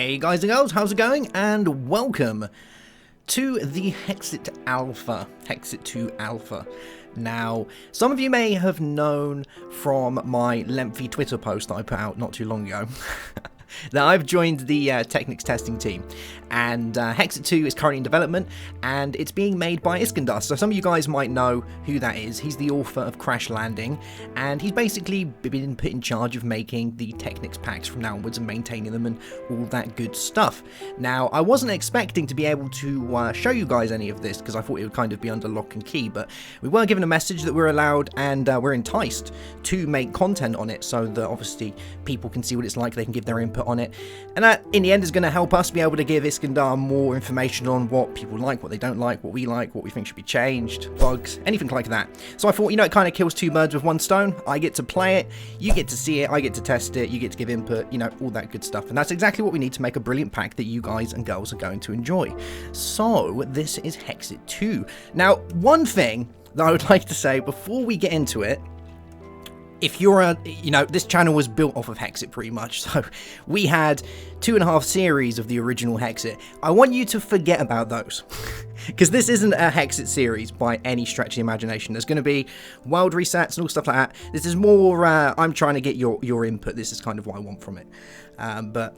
Hey guys and girls, how's it going? And welcome to the Hexxit Alpha, Hexxit 2 Alpha. Now, some of you may have known from my lengthy Twitter post that I put out not too long ago that I've joined the Technics testing team, and Hexxit 2 is currently in development, and it's being made by Iskandar. So some of you guys might know who that is. He's the author of Crash Landing, and he's basically been put in charge of making the Technics packs from now onwards and maintaining them and all that good stuff. Now, I wasn't expecting to be able to show you guys any of this because I thought it would kind of be under lock and key, but we were given a message that we're allowed and we're enticed to make content on it so that obviously people can see what it's like, they can give their input on it, and that in the end is going to help us be able to give Iskandar more information on what people like, what they don't like, what we think should be changed, bugs, anything like that. So I thought, you know, it kind of kills two birds with one stone. I get to play it, you get to see it, I get to test it, you get to give input, you know, all that good stuff, and that's exactly what we need to make a brilliant pack that you guys and girls are going to enjoy. So this is Hexxit 2. Now, one thing that I would like to say before we get into it, if you're this channel was built off of Hexxit pretty much, so we had 2.5 series of the original Hexxit. I want you to forget about those, because this isn't a Hexxit series by any stretch of the imagination. There's going to be world resets and all stuff like that. This is more, I'm trying to get your input. This is kind of what I want from it. But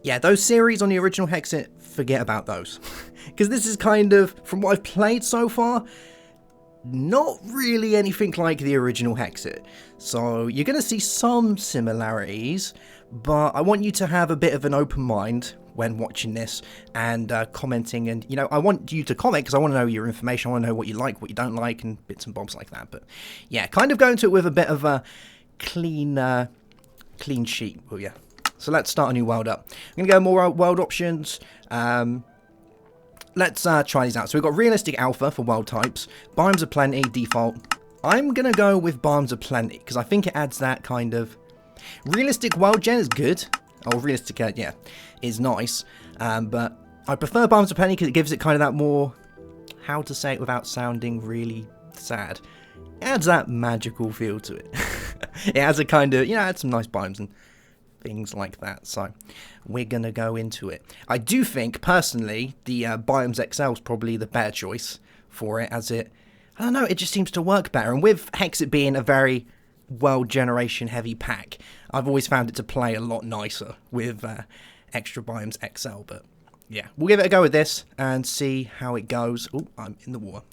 yeah, those series on the original Hexxit, forget about those, because this is kind of, from what I've played so far, not really anything like the original Hexxit. So you're going to see some similarities, but I want you to have a bit of an open mind when watching this and commenting, and, you know, I want you to comment because I want to know your information. I want to know what you like, what you don't like, and bits and bobs like that. But yeah, kind of go into it with a bit of a clean sheet, will ya? So let's start a new world up. I'm going to go more world options. Let's try these out. So we've got Realistic Alpha for world types, Biomes of Plenty, default. I'm going to go with Biomes of Plenty because I think it adds that kind of... Realistic World Gen is good. Oh, Realistic, yeah, is nice. But I prefer Biomes of Plenty because it gives it kind of that more... How to say it without sounding really sad. It adds that magical feel to it. It has a kind of... You know, it adds some nice biomes and things like that, so we're gonna go into it. I do think personally the Biomes XL is probably the better choice for it, as it, I don't know, it just seems to work better, and with Hexxit being a very world generation heavy pack, I've always found it to play a lot nicer with extra Biomes XL. But yeah, we'll give it a go with this and see how it goes. Oh, I'm in the water.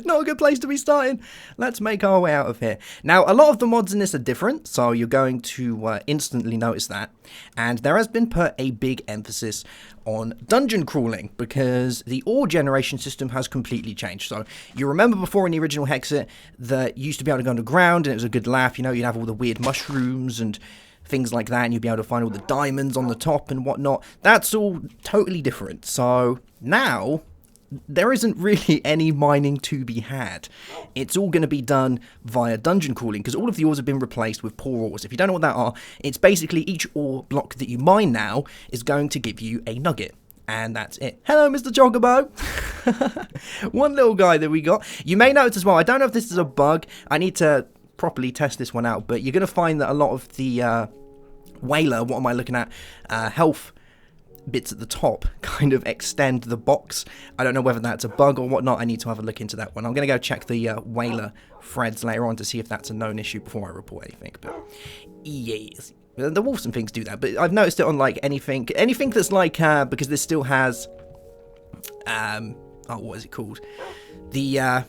Not a good place to be starting. Let's make our way out of here. Now, a lot of the mods in this are different, so you're going to instantly notice that. And there has been put a big emphasis on dungeon crawling because the ore generation system has completely changed. So you remember before in the original Hexxit that you used to be able to go underground and it was a good laugh. You know, you'd have all the weird mushrooms and things like that, and you'd be able to find all the diamonds on the top and whatnot. That's all totally different. So now there isn't really any mining to be had. It's all going to be done via dungeon crawling because all of the ores have been replaced with poor ores. If you don't know what that are, it's basically each ore block that you mine now is going to give you a nugget. And that's it. Hello, Mr. Chocobo. One little guy that we got. You may notice as well, I don't know if this is a bug. I need to properly test this one out, but you're going to find that a lot of the whaler, what am I looking at, health bits at the top kind of extend the box. I don't know whether that's a bug or whatnot. I need to have a look into that one. I'm going to go check the whaler threads later on to see if that's a known issue before I report anything. But yes, the wolves and things do that, but I've noticed it on like anything that's like because this still has what is it called, the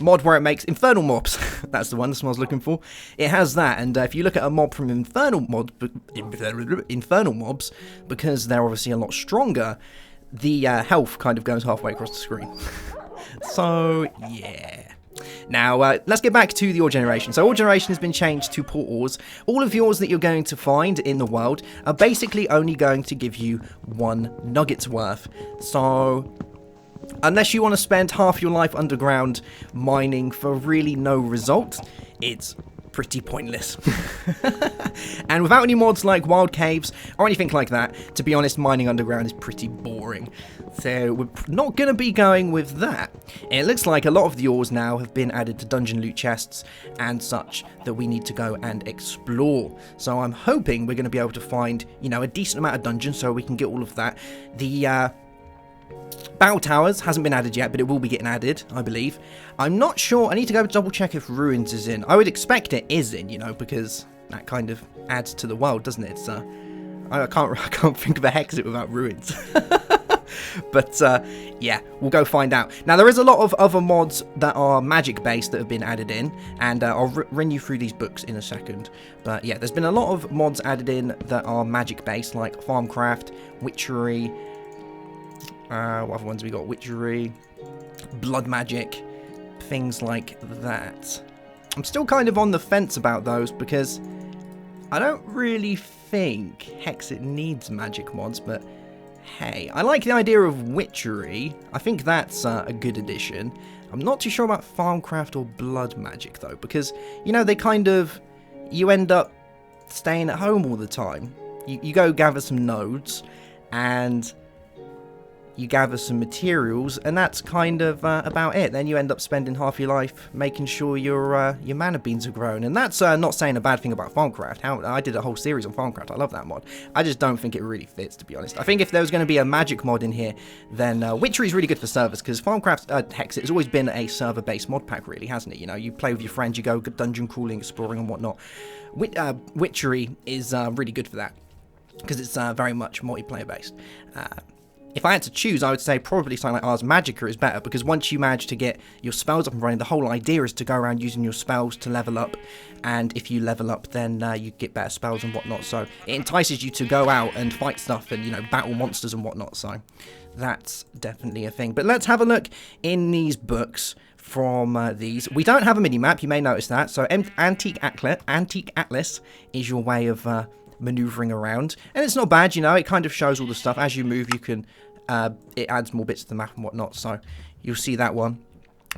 mod where it makes infernal mobs. That's the one I was looking for. It has that, and if you look at a mob from infernal mobs, because they're obviously a lot stronger, the health kind of goes halfway across the screen. So yeah. Now let's get back to the ore generation. So ore generation has been changed to poor ores. All of the ores that you're going to find in the world are basically only going to give you 1 nugget's worth. So unless you want to spend half your life underground mining for really no result, it's pretty pointless. And without any mods like wild caves or anything like that, to be honest, mining underground is pretty boring. So we're not going to be going with that. It looks like a lot of the ores now have been added to dungeon loot chests and such that we need to go and explore. So I'm hoping we're going to be able to find, you know, a decent amount of dungeons so we can get all of that. The Battle Towers hasn't been added yet, but it will be getting added, I believe. I'm not sure. I need to go double check if Ruins is in. I would expect it is in, you know, because that kind of adds to the world, doesn't it? So I can't think of a Hexxit without Ruins. But yeah, we'll go find out. Now, there is a lot of other mods that are magic based that have been added in, and I'll run you through these books in a second. But yeah, there's been a lot of mods added in that are magic based, like Farmcraft, Witchery. What other ones we got? Witchery, Blood Magic, things like that. I'm still kind of on the fence about those because I don't really think Hexxit needs magic mods, but hey, I like the idea of Witchery. I think that's a good addition. I'm not too sure about Farmcraft or Blood Magic though, because, you know, they kind of, you end up staying at home all the time. You go gather some nodes and you gather some materials, and that's kind of about it. Then you end up spending half your life making sure your mana beans are grown. And that's not saying a bad thing about Farmcraft. I did a whole series on Farmcraft. I love that mod. I just don't think it really fits, to be honest. I think if there was going to be a magic mod in here, then Witchery is really good for servers, because Farmcraft Hexxit has always been a server-based mod pack, really, hasn't it? You know, you play with your friends, you go dungeon crawling, exploring, and whatnot. Witchery is really good for that, because it's very much multiplayer-based. If I had to choose, I would say probably something like Ars Magica is better, because once you manage to get your spells up and running, the whole idea is to go around using your spells to level up, and if you level up, then you get better spells and whatnot, so it entices you to go out and fight stuff and, you know, battle monsters and whatnot, so that's definitely a thing. But let's have a look in these books from these. We don't have a mini-map, you may notice that, so Antique Atlas is your way of maneuvering around, and it's not bad, you know, it kind of shows all the stuff. As you move, you can it adds more bits to the map and whatnot, so you'll see that one.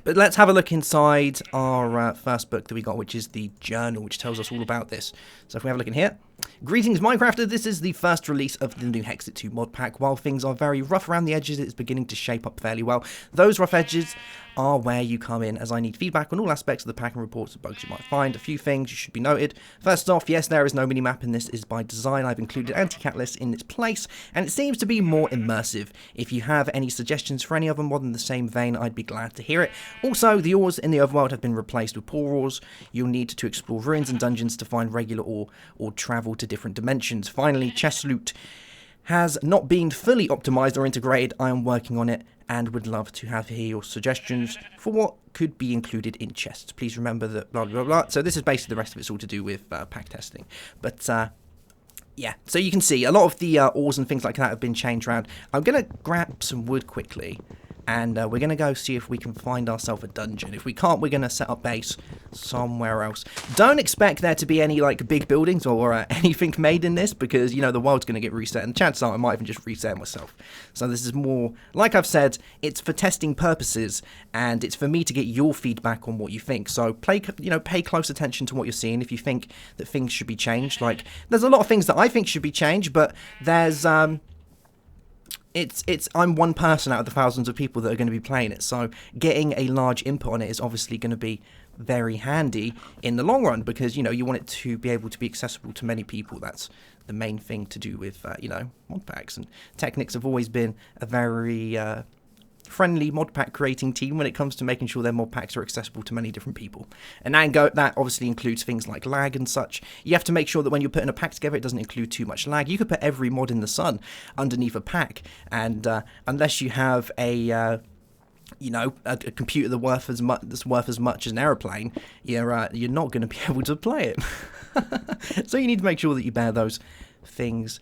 But let's have a look inside our first book that we got, which is the journal, which tells us all about this. So if we have a look in here. Greetings, Minecrafters. This is the first release of the new Hexxit 2 mod pack. While things are very rough around the edges, it's beginning to shape up fairly well. Those rough edges are where you come in, as I need feedback on all aspects of the pack and reports of bugs you might find. A few things you should be noted. First off, yes, there is no minimap, and this is by design. I've included Antique Atlas in its place, and it seems to be more immersive. If you have any suggestions for any other mod in the same vein, I'd be glad to hear it. Also, the ores in the overworld have been replaced with poor ores. You'll need to explore ruins and dungeons to find regular ore or travel to different dimensions. Finally, chest loot has not been fully optimized or integrated. I am working on it and would love to have hear your suggestions for what could be included in chests. Please remember that blah blah blah. So this is basically the rest of it's all to do with pack testing. But yeah, so you can see a lot of the ores and things like that have been changed around. I'm going to grab some wood quickly, and we're going to go see if we can find ourselves a dungeon. If we can't, we're going to set up base somewhere else. Don't expect there to be any, like, big buildings or anything made in this, because, you know, the world's going to get reset, and chances are I might even just reset myself. So this is more, like I've said, it's for testing purposes, and it's for me to get your feedback on what you think. So pay close attention to what you're seeing. If you think that things should be changed, like, there's a lot of things that I think should be changed, but there's I'm one person out of the thousands of people that are going to be playing it, so getting a large input on it is obviously going to be very handy in the long run, because, you know, you want it to be able to be accessible to many people. That's the main thing to do with, you know, mod packs, and Technics have always been a very friendly mod pack creating team when it comes to making sure their mod packs are accessible to many different people. And that obviously includes things like lag and such. You have to make sure that when you're putting a pack together, it doesn't include too much lag. You could put every mod in the sun underneath a pack, and unless you have a computer that's worth as much as an aeroplane, you're not going to be able to play it. So you need to make sure that you bear those things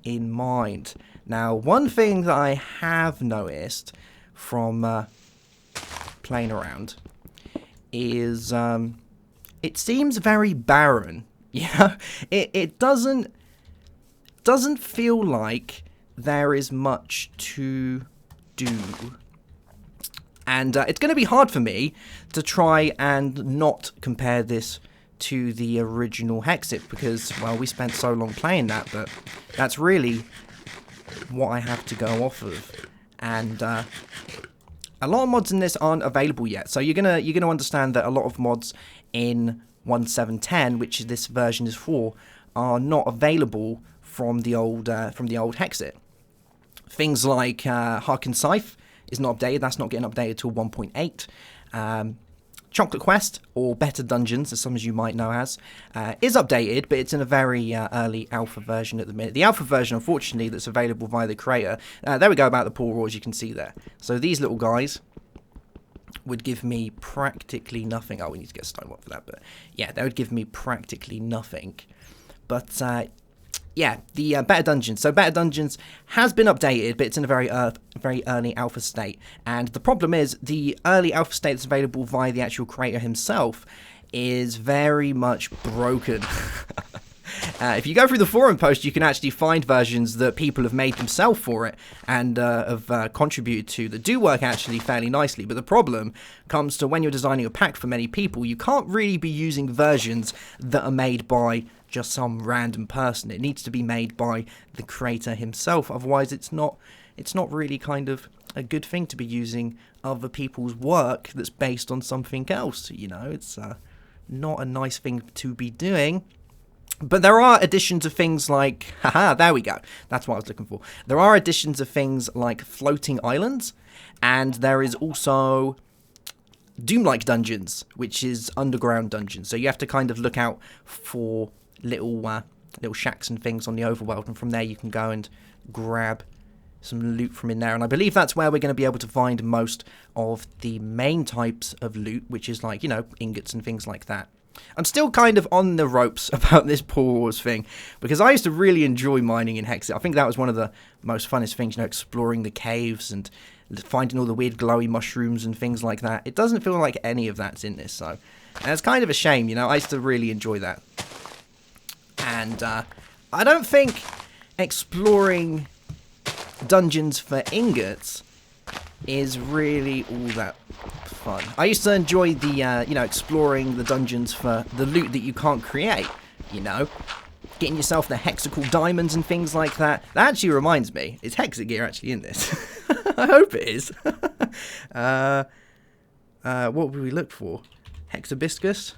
in mind. Now, one thing that I have noticed from playing around is it seems very barren. Yeah, it doesn't feel like there is much to do, and it's going to be hard for me to try and not compare this to the original Hexxit because, well, we spent so long playing that, but that's really what I have to go off of. And a lot of mods in this aren't available yet, so you're gonna understand that a lot of mods in 1.7.10, which this version is for, are not available from the old Hexxit. Things like Harken Scythe is not updated. That's not getting updated till 1.8. Chocolate Quest, or Better Dungeons, as some of you might know as, is updated, but it's in a very early alpha version at the minute. The alpha version, unfortunately, that's available via the creator, there we go about the poor raws you can see there. So these little guys would give me practically nothing. Oh, we need to get Stonewall for that, but yeah, they would give me practically nothing. But yeah, the Better Dungeons. So Better Dungeons has been updated, but it's in a very early alpha state. And the problem is, the early alpha state that's available via the actual creator himself is very much broken. If you go through the forum post, you can actually find versions that people have made themselves for it and have contributed to that do work actually fairly nicely. But the problem comes to when you're designing a pack for many people, you can't really be using versions that are made by just some random person. It needs to be made by the creator himself, otherwise it's not really kind of a good thing to be using other people's work that's based on something else. You know, it's not a nice thing to be doing. But there are additions of things like, haha, there we go, that's what I was looking for. There are additions of things like floating islands, and there is also Doom-like dungeons, which is underground dungeons. So you have to kind of look out for little shacks and things on the overworld, and from there you can go and grab some loot from in there. And I believe that's where we're going to be able to find most of the main types of loot, which is like, you know, ingots and things like that. I'm still kind of on the ropes about this Poor Wars thing, because I used to really enjoy mining in Hexxit. I think that was one of the most funnest things, you know, exploring the caves and finding all the weird glowy mushrooms and things like that. It doesn't feel like any of that's in this, so and it's kind of a shame, you know. I used to really enjoy that. And I don't think exploring dungeons for ingots is really all that fun. I used to enjoy the, you know, exploring the dungeons for the loot that you can't create, you know. Getting yourself the hexical diamonds and things like that. That actually reminds me, is Hexxit gear actually in this? I hope it is. What would we look for? Hexabiscus?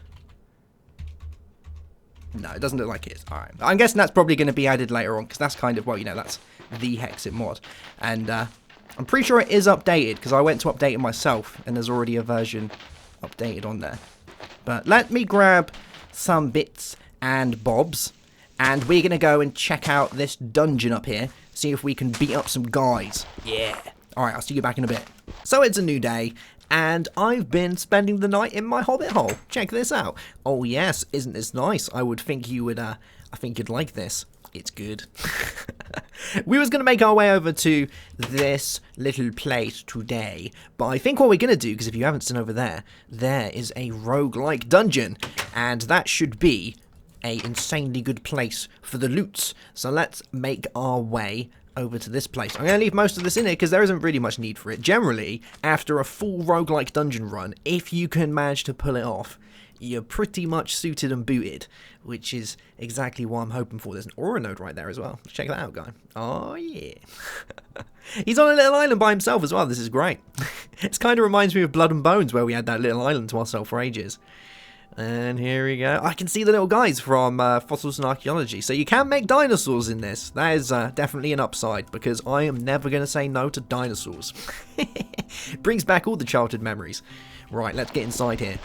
No, it doesn't look like it is. Alright. I'm guessing that's probably going to be added later on, because that's kind of, well, you know, that's the Hexxit mod. And I'm pretty sure it is updated, because I went to update it myself, and there's already a version updated on there. But let me grab some bits and bobs, and we're going to go and check out this dungeon up here, see if we can beat up some guys. Yeah. Alright, I'll see you back in a bit. So it's a new day, and I've been spending the night in my hobbit hole. Check this out. Oh yes, isn't this nice? I would think you would, I think you'd like this. It's good. We was going to make our way over to this little place today, but I think what we're going to do, because if you haven't seen over there, there is a roguelike dungeon, and that should be a insanely good place for the loots. So let's make our way over to this place. I'm going to leave most of this in here because there isn't really much need for it. Generally, after a full roguelike dungeon run, if you can manage to pull it off, you're pretty much suited and booted, which is exactly what I'm hoping for. There's an aura node right there as well. Let's check that out, guy. Oh, yeah. He's on a little island by himself as well. This is great. It kind of reminds me of Blood and Bones, where we had that little island to ourselves for ages. And here we go. I can see the little guys from Fossils and Archaeology. So you can make dinosaurs in this. That is definitely an upside, because I am never going to say no to dinosaurs. Brings back all the childhood memories. Right, let's get inside here.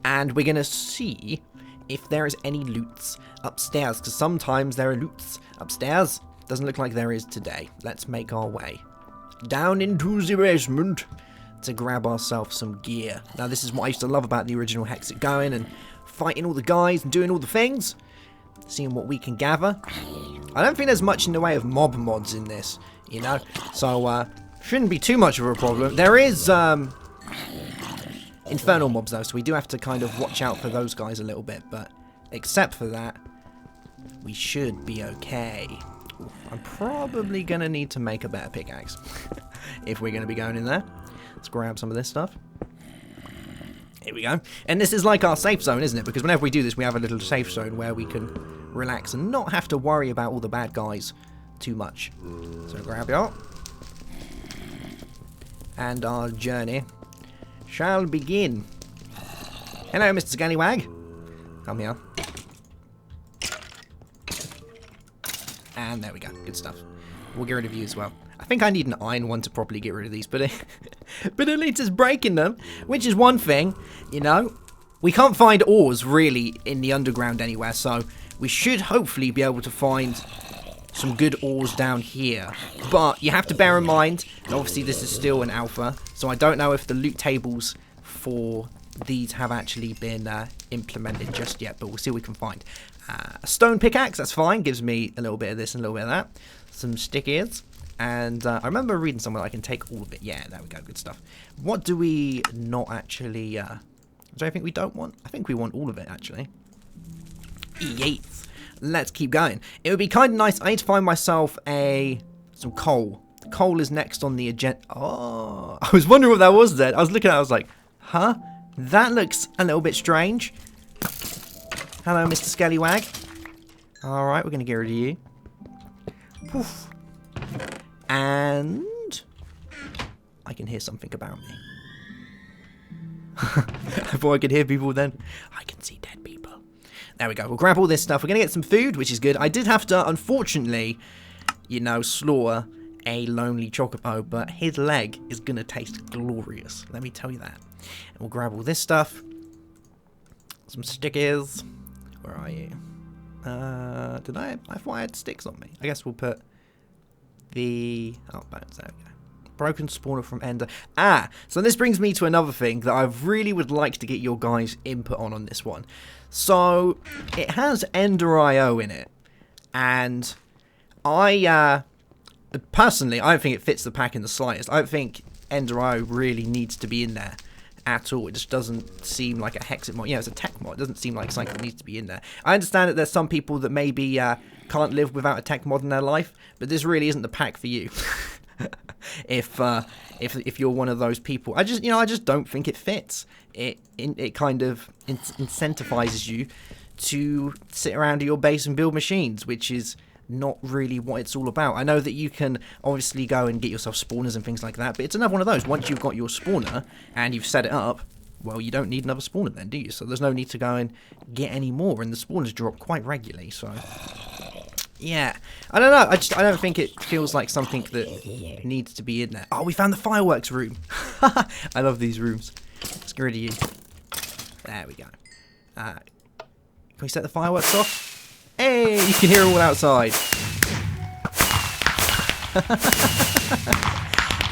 And we're going to see if there is any loots upstairs, because sometimes there are loots upstairs. Doesn't look like there is today. Let's make our way down into the basement to grab ourselves some gear. Now, this is what I used to love about the original Hexxit, going and fighting all the guys and doing all the things, seeing what we can gather. I don't think there's much in the way of mob mods in this, you know, so shouldn't be too much of a problem. There is infernal mobs though, so we do have to kind of watch out for those guys a little bit, but except for that, we should be okay. I'm probably gonna need to make a better pickaxe if we're gonna be going in there. Let's grab some of this stuff. Here we go. And this is like our safe zone, isn't it? Because whenever we do this, we have a little safe zone where we can relax and not have to worry about all the bad guys too much. So grab it up. And our journey shall begin. Hello, Mr. Scallywag. Come here. And there we go. Good stuff. We'll get rid of you as well. I think I need an iron one to properly get rid of these, but but at least it's breaking them, which is one thing, you know. We can't find ores, really, in the underground anywhere, so we should hopefully be able to find some good ores down here. But you have to bear in mind, and obviously this is still an alpha, so I don't know if the loot tables for these have actually been implemented just yet, but we'll see what we can find. A stone pickaxe, that's fine, gives me a little bit of this and a little bit of that. Some stickies. And I remember reading somewhere I can take all of it. Yeah, there we go, good stuff. What do we not actually... is there anything we don't want? I think we want all of it, actually. Yeet. Let's keep going. It would be kind of nice. I need to find myself some coal. Coal is next on the agenda. Oh, I was wondering what that was then. I was looking at it, I was like, huh? That looks a little bit strange. Hello, Mr. Scallywag. Alright, we're going to get rid of you. Poof. And I can hear something about me. I thought I could hear people then. I can see dead people. There we go. We'll grab all this stuff. We're going to get some food, which is good. I did have to, unfortunately, you know, slaughter a lonely chocobo, but his leg is going to taste glorious. Let me tell you that. And we'll grab all this stuff. Some stickers. Where are you? I thought I had sticks on me. I guess we'll put the... oh, bones. There we go. Broken spawner from Ender. Ah, so this brings me to another thing that I really would like to get your guys' input on this one. So, it has Ender IO in it. And I, personally, I don't think it fits the pack in the slightest. I don't think Ender IO really needs to be in there at all. It just doesn't seem like a Hexxit mod. Yeah, it's a tech mod. It doesn't seem like something that needs to be in there. I understand that there's some people that maybe can't live without a tech mod in their life, but this really isn't the pack for you. if you're one of those people, I just don't think it fits. It kind of incentivizes you to sit around at your base and build machines, which is not really what it's all about. I know that you can obviously go and get yourself spawners and things like that, but it's another one of those. Once you've got your spawner and you've set it up, well, you don't need another spawner then, do you? So there's no need to go and get any more, and the spawners drop quite regularly, so... yeah, I don't know. I don't think it feels like something that needs to be in there. Oh, we found the fireworks room. I love these rooms. Let's get rid of you. There we go. Can we set the fireworks off? Hey, you can hear it all outside.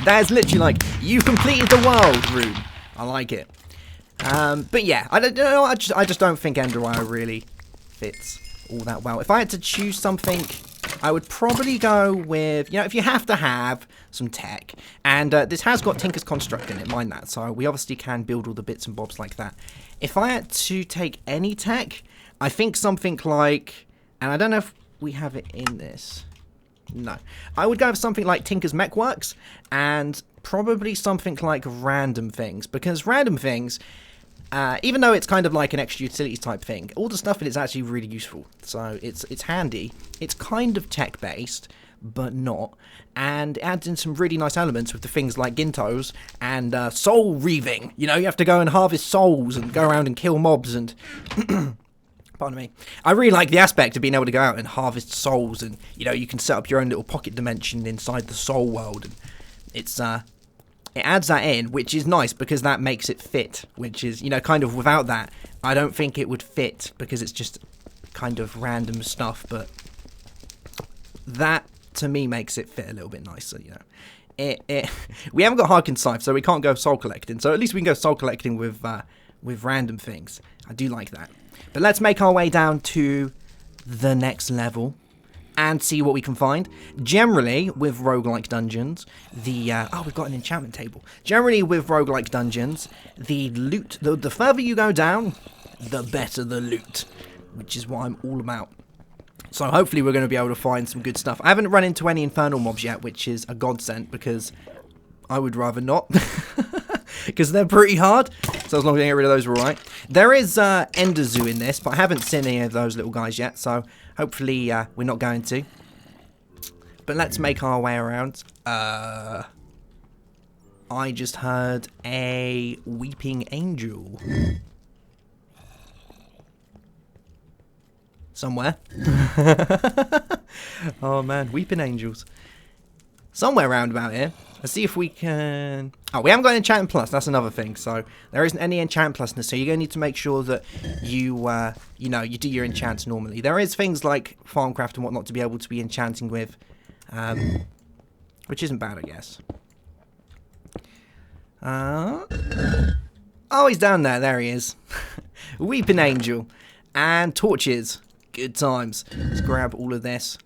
That's literally like, you completed the world room. I like it. But yeah, I don't know. I just don't think Ender IO really fits all that well. If I had to choose something, I would probably go with, if you have to have some tech, and this has got Tinker's Construct in it, mind that, so we obviously can build all the bits and bobs like that. If I had to take any tech, I think something like, and I don't know if we have it in this, no, I would go with something like Tinker's Mechworks, and probably something like Random Things, because Random Things, even though it's kind of like an extra utilities type thing, all the stuff in it is actually really useful. So it's handy. It's kind of tech based, but not. And it adds in some really nice elements with the things like Gintos and soul reaving. You have to go and harvest souls and go around and kill mobs and... pardon me. I really like the aspect of being able to go out and harvest souls, and you can set up your own little pocket dimension inside the soul world. And it's it adds that in, which is nice because that makes it fit, which is, kind of without that, I don't think it would fit because it's just kind of random stuff, but that, to me, makes it fit a little bit nicer, We haven't got Harkin Scythe, so we can't go soul collecting, so at least we can go soul collecting with Random Things. I do like that. But let's make our way down to the next level and see what we can find. Generally, with roguelike dungeons, we've got an enchantment table. Generally, with roguelike dungeons, the loot, the further you go down, the better the loot, which is what I'm all about. So hopefully we're going to be able to find some good stuff. I haven't run into any infernal mobs yet, which is a godsend, because I would rather not. because they're pretty hard. So as long as I get rid of those, we're all right. There is Ender Zoo in this, but I haven't seen any of those little guys yet, so hopefully we're not going to. But let's make our way around. I just heard a weeping angel. Somewhere. Oh man, weeping angels. Somewhere around about here. Let's see if we can... Oh, we haven't got an Enchantment Plus, that's another thing. So, there isn't any Enchantment Plusness, so you're going to need to make sure that you, you know, you do your enchants normally. There is things like Farmcraft and whatnot to be able to be enchanting with, which isn't bad, I guess. Oh, he's down there. There he is. Weeping Angel. And torches. Good times. Let's grab all of this.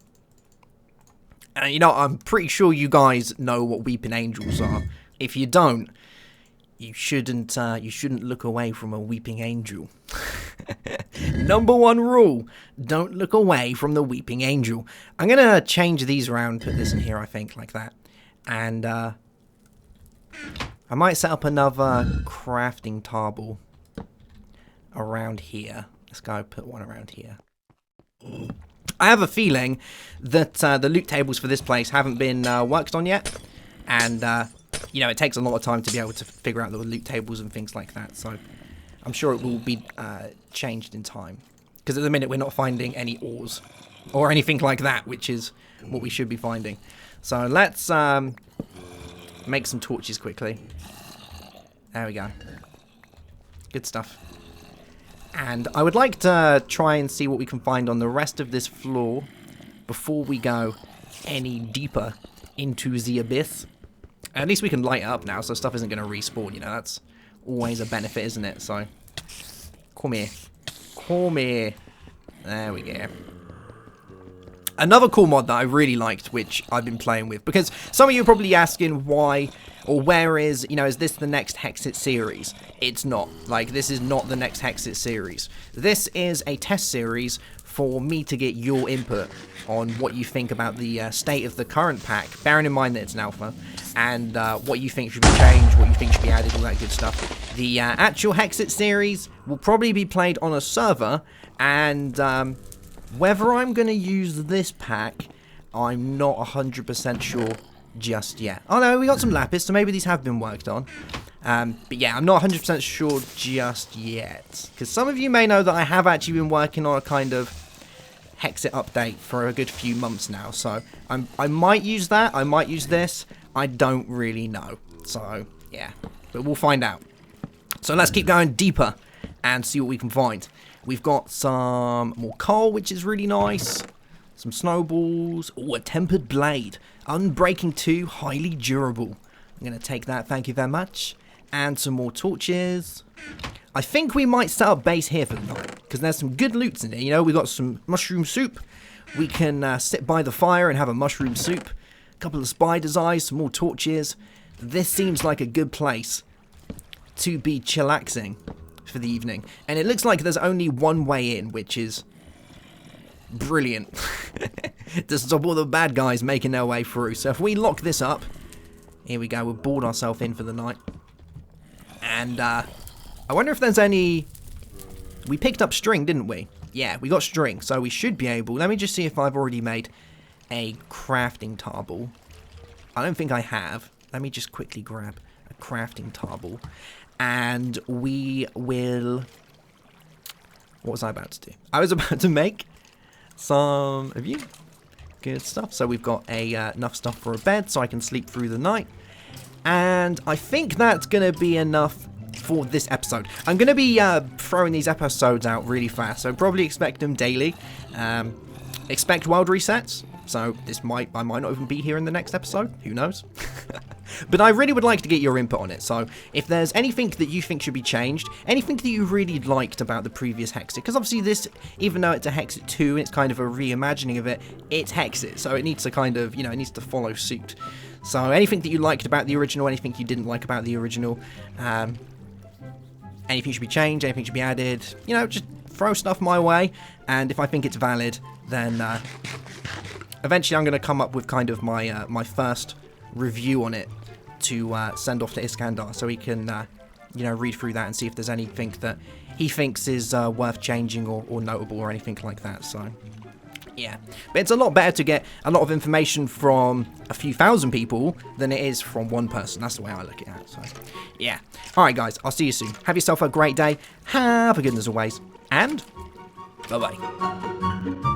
And you know, I'm pretty sure you guys know what Weeping Angels are. If you don't, you shouldn't look away from a Weeping Angel. Number one rule, don't look away from the Weeping Angel. I'm going to change these around, put this in here, I think, like that. And I might set up another crafting table around here. Let's go put one around here. I have a feeling that the loot tables for this place haven't been worked on yet. And, you know, it takes a lot of time to be able to figure out the loot tables and things like that. So I'm sure it will be changed in time. Because at the minute we're not finding any ores or anything like that, which is what we should be finding. So let's make some torches quickly. There we go. Good stuff. And I would like to try and see what we can find on the rest of this floor before we go any deeper into the abyss. At least we can light it up now, so stuff isn't going to respawn, you know, that's always a benefit, isn't it? So, come here. Come here. There we go. Another cool mod that I really liked, which I've been playing with, because some of you are probably asking why, or where is, you know, is this the next Hexxit series? It's not. Like, this is not the next Hexxit series. This is a test series for me to get your input on what you think about the state of the current pack, bearing in mind that it's an alpha, and what you think should be changed, what you think should be added, all that good stuff. The actual Hexxit series will probably be played on a server, and whether I'm going to use this pack, I'm not 100% sure just yet. Oh no, we got some lapis, so maybe these have been worked on. But yeah, I'm not 100% sure just yet. Because some of you may know that I have actually been working on a kind of Hexxit update for a good few months now. So I might use that, I might use this, I don't really know. So yeah, but we'll find out. So let's keep going deeper and see what we can find. We've got some more coal, which is really nice. Some snowballs. Oh, a tempered blade. Unbreaking 2, highly durable. I'm going to take that, thank you very much. And some more torches. I think we might set up base here for the night, because there's some good loots in here. You know, we've got some mushroom soup. We can sit by the fire and have a mushroom soup. A couple of spider's eyes, some more torches. This seems like a good place to be chillaxing for the evening. And it looks like there's only one way in, which is brilliant. To stop all the bad guys making their way through. So if we lock this up, here we go, we'll board ourselves in for the night. And I wonder if there's any... We picked up string, didn't we? Yeah, we got string, so we should be able... Let me just see if I've already made a crafting table. I don't think I have. Let me just quickly grab a crafting table. And we will... What was I about to do? I was about to make some of you. Good stuff. So we've got enough stuff for a bed so I can sleep through the night. And I think that's going to be enough for this episode. I'm going to be throwing these episodes out really fast, so probably expect them daily. Expect world resets. So I might not even be here in the next episode. Who knows? But I really would like to get your input on it. So if there's anything that you think should be changed, anything that you really liked about the previous Hexxit, because obviously this, even though it's a Hexxit 2 and it's kind of a reimagining of it, it's Hexxit, so it needs to kind of, you know, it needs to follow suit. So anything that you liked about the original, anything you didn't like about the original, anything should be changed, anything should be added, you know, just throw stuff my way, and if I think it's valid, then eventually I'm going to come up with kind of my my first review on it to send off to Iskandar so he can, you know, read through that and see if there's anything that he thinks is worth changing or notable or anything like that. So, yeah. But it's a lot better to get a lot of information from a few thousand people than it is from one person. That's the way I look at it. So, yeah. Alright, guys. I'll see you soon. Have yourself a great day. Have a good one as always. And bye-bye.